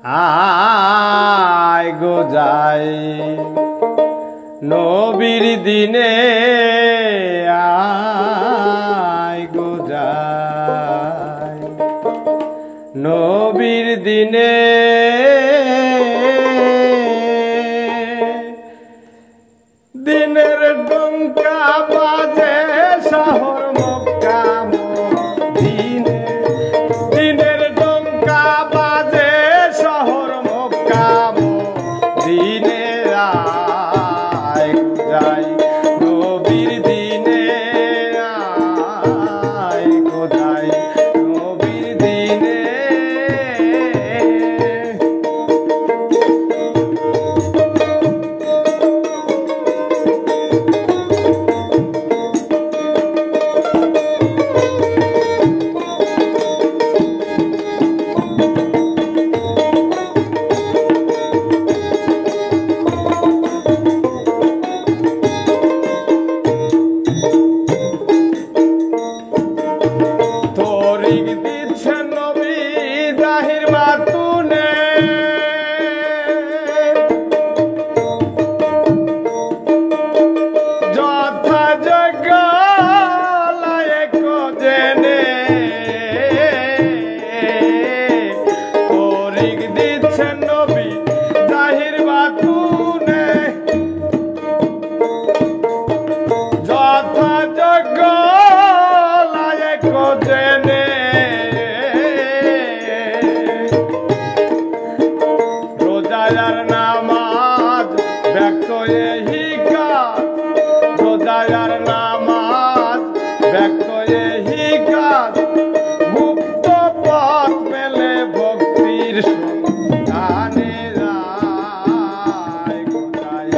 আয় গো যাই নবীর দিনে আয় গো যাই নবীর দিনে দিনের ডঙ্কা বাজে শহর মক্কা মদিনে দিনের ডঙ্কা বাজে শহর মক্কা মদিনে আয় যাই নবীর দিনে আয় গো যাই নবীর দিনে রোজার নামাজ ব্যক্ত এহিকার রোজার নামাজ ব্যক্ত এহিকার মুক্ত পথ মেলে ভক্তির সন্ধানে আয় গো যাই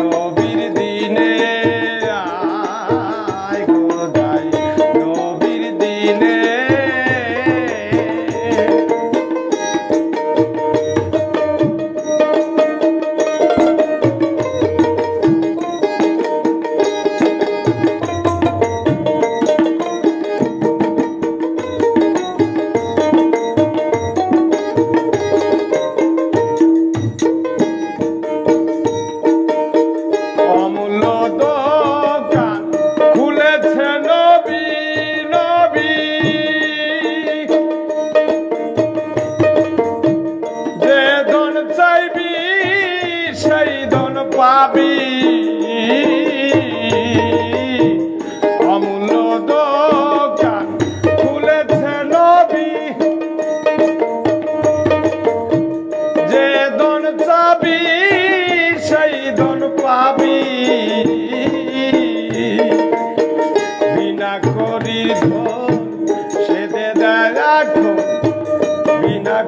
নবীর দিনে আয় গো যাই নবীর দিনে পাবি অমূল্য দোকান খুলেছে নবী যে ধন চাবি সেই ধন পাবি বিনা করি ধন সে দে রাখো বিনা